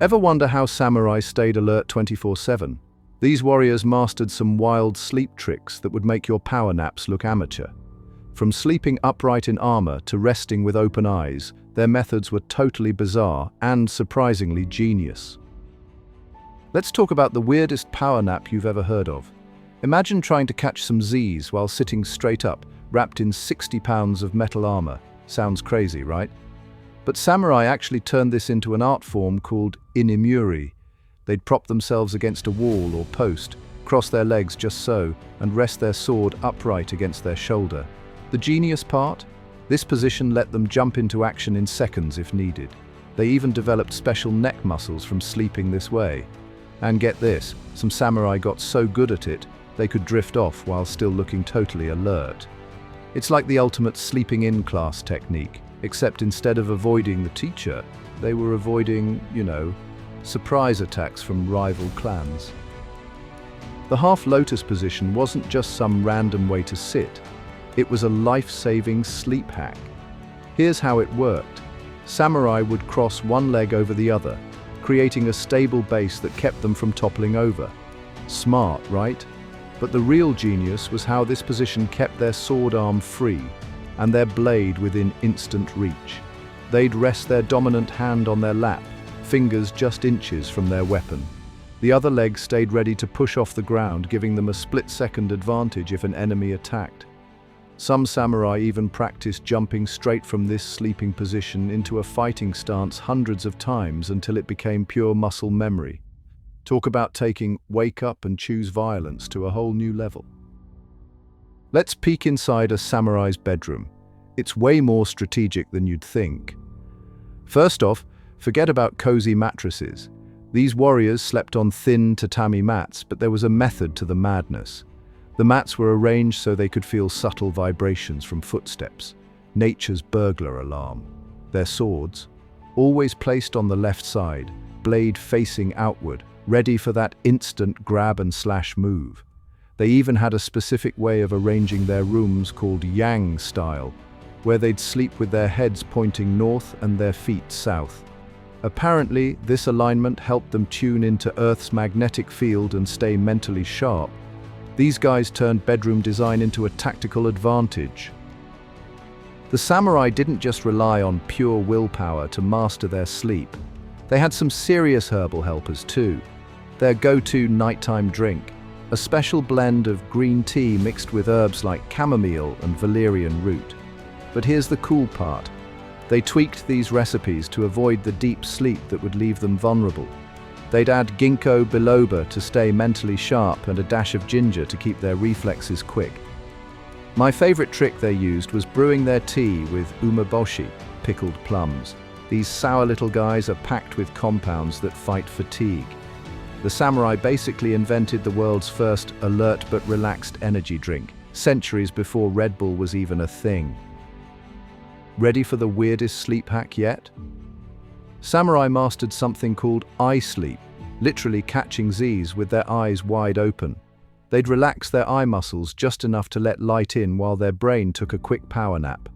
Ever wonder how samurai stayed alert 24/7? These warriors mastered some wild sleep tricks that would make your power naps look amateur. From sleeping upright in armor to resting with open eyes, their methods were totally bizarre and surprisingly genius. Let's talk about the weirdest power nap you've ever heard of. Imagine trying to catch some Z's while sitting straight up, wrapped in 60 pounds of metal armor. Sounds crazy, right? But samurai actually turned this into an art form called inimuri. They'd prop themselves against a wall or post, cross their legs just so, and rest their sword upright against their shoulder. The genius part? This position let them jump into action in seconds if needed. They even developed special neck muscles from sleeping this way. And get this, some samurai got so good at it, they could drift off while still looking totally alert. It's like the ultimate sleeping in class technique, except instead of avoiding the teacher, they were avoiding, surprise attacks from rival clans. The half lotus position wasn't just some random way to sit. It was a life-saving sleep hack. Here's how it worked. Samurai would cross one leg over the other, creating a stable base that kept them from toppling over. Smart, right? But the real genius was how this position kept their sword arm free and their blade within instant reach. They'd rest their dominant hand on their lap, fingers just inches from their weapon. The other leg stayed ready to push off the ground, giving them a split-second advantage if an enemy attacked. Some samurai even practiced jumping straight from this sleeping position into a fighting stance hundreds of times until it became pure muscle memory. Talk about taking wake up and choose violence to a whole new level. Let's peek inside a samurai's bedroom. It's way more strategic than you'd think. First off, forget about cozy mattresses. These warriors slept on thin tatami mats, but there was a method to the madness. The mats were arranged so they could feel subtle vibrations from footsteps, nature's burglar alarm. Their swords, always placed on the left side, blade facing outward, ready for that instant grab and slash move. They even had a specific way of arranging their rooms called yang style, where they'd sleep with their heads pointing north and their feet south. Apparently, this alignment helped them tune into Earth's magnetic field and stay mentally sharp. These guys turned bedroom design into a tactical advantage. The samurai didn't just rely on pure willpower to master their sleep. They had some serious herbal helpers too. Their go-to nighttime drink, a special blend of green tea mixed with herbs like chamomile and valerian root. But here's the cool part. They tweaked these recipes to avoid the deep sleep that would leave them vulnerable. They'd add ginkgo biloba to stay mentally sharp and a dash of ginger to keep their reflexes quick. My favorite trick they used was brewing their tea with umeboshi, pickled plums. These sour little guys are packed with compounds that fight fatigue. The samurai basically invented the world's first alert but relaxed energy drink, centuries before Red Bull was even a thing. Ready for the weirdest sleep hack yet? Samurai mastered something called eye sleep, literally catching Z's with their eyes wide open. They'd relax their eye muscles just enough to let light in while their brain took a quick power nap.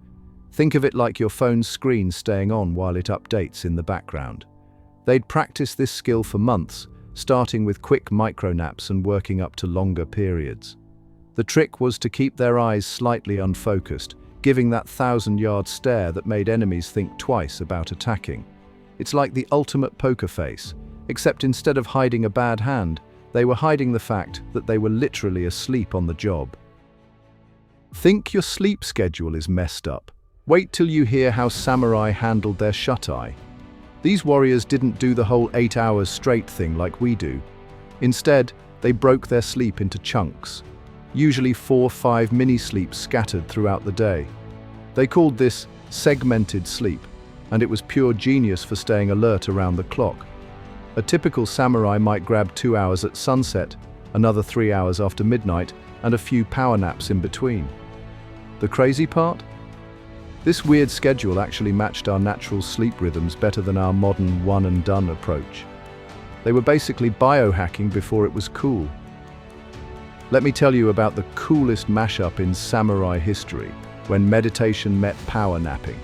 Think of it like your phone's screen staying on while it updates in the background. They'd practice this skill for months, starting with quick micro-naps and working up to longer periods. The trick was to keep their eyes slightly unfocused, giving that 1,000-yard stare that made enemies think twice about attacking. It's like the ultimate poker face, except instead of hiding a bad hand, they were hiding the fact that they were literally asleep on the job. Think your sleep schedule is messed up? Wait till you hear how samurai handled their shut-eye. These warriors didn't do the whole 8 hours straight thing like we do. Instead, they broke their sleep into chunks, usually 4 or 5 mini-sleeps scattered throughout the day. They called this segmented sleep, and it was pure genius for staying alert around the clock. A typical samurai might grab 2 hours at sunset, another 3 hours after midnight, and a few power naps in between. The crazy part? This weird schedule actually matched our natural sleep rhythms better than our modern one-and-done approach. They were basically biohacking before it was cool. Let me tell you about the coolest mashup in samurai history, when meditation met power napping.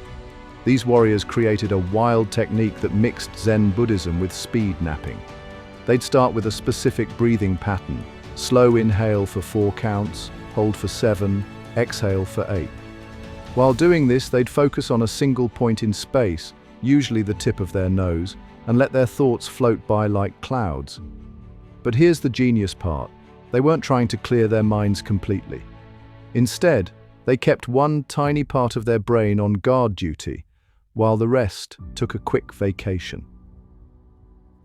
These warriors created a wild technique that mixed Zen Buddhism with speed napping. They'd start with a specific breathing pattern: slow inhale for 4 counts, hold for 7, exhale for 8. While doing this, they'd focus on a single point in space, usually the tip of their nose, and let their thoughts float by like clouds. But here's the genius part. They weren't trying to clear their minds completely. Instead, they kept one tiny part of their brain on guard duty, while the rest took a quick vacation.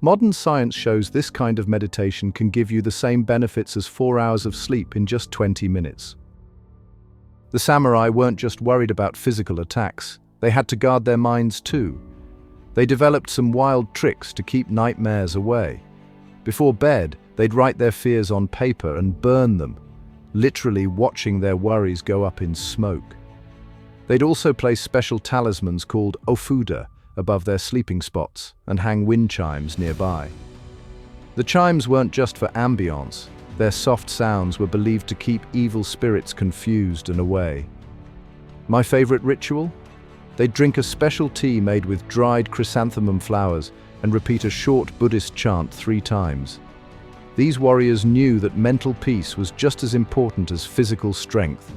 Modern science shows this kind of meditation can give you the same benefits as 4 hours of sleep in just 20 minutes. The samurai weren't just worried about physical attacks, they had to guard their minds too. They developed some wild tricks to keep nightmares away. Before bed, they'd write their fears on paper and burn them, literally watching their worries go up in smoke. They'd also place special talismans called ofuda above their sleeping spots and hang wind chimes nearby. The chimes weren't just for ambience, their soft sounds were believed to keep evil spirits confused and away. My favorite ritual? They'd drink a special tea made with dried chrysanthemum flowers and repeat a short Buddhist chant 3 times. These warriors knew that mental peace was just as important as physical strength.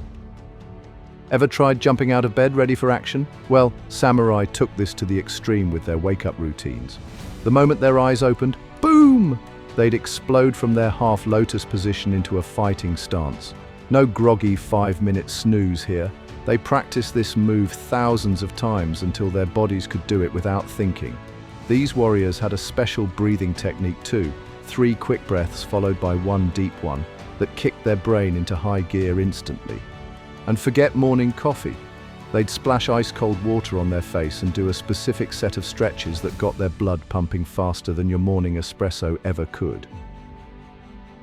Ever tried jumping out of bed ready for action? Well, samurai took this to the extreme with their wake-up routines. The moment their eyes opened, boom! They'd explode from their half-lotus position into a fighting stance. No groggy 5-minute snooze here. They practiced this move thousands of times until their bodies could do it without thinking. These warriors had a special breathing technique too, 3 quick breaths followed by 1 deep one, that kicked their brain into high gear instantly. And forget morning coffee. They'd splash ice-cold water on their face and do a specific set of stretches that got their blood pumping faster than your morning espresso ever could.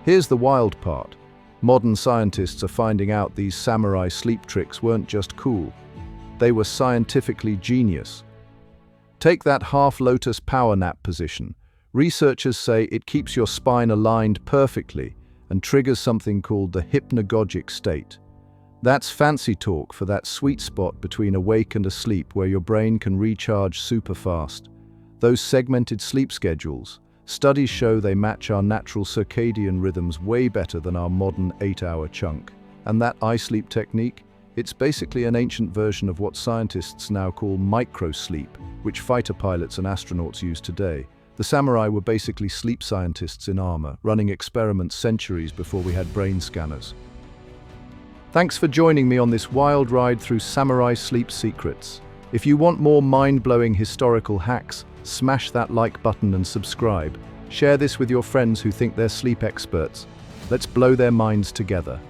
Here's the wild part. Modern scientists are finding out these samurai sleep tricks weren't just cool. They were scientifically genius. Take that half-lotus power nap position. Researchers say it keeps your spine aligned perfectly and triggers something called the hypnagogic state. That's fancy talk for that sweet spot between awake and asleep where your brain can recharge super fast. Those segmented sleep schedules, studies show they match our natural circadian rhythms way better than our modern 8-hour chunk. And that eye-sleep technique? It's basically an ancient version of what scientists now call micro-sleep, which fighter pilots and astronauts use today. The samurai were basically sleep scientists in armor, running experiments centuries before we had brain scanners. Thanks for joining me on this wild ride through samurai sleep secrets. If you want more mind-blowing historical hacks, smash that like button and subscribe. Share this with your friends who think they're sleep experts. Let's blow their minds together.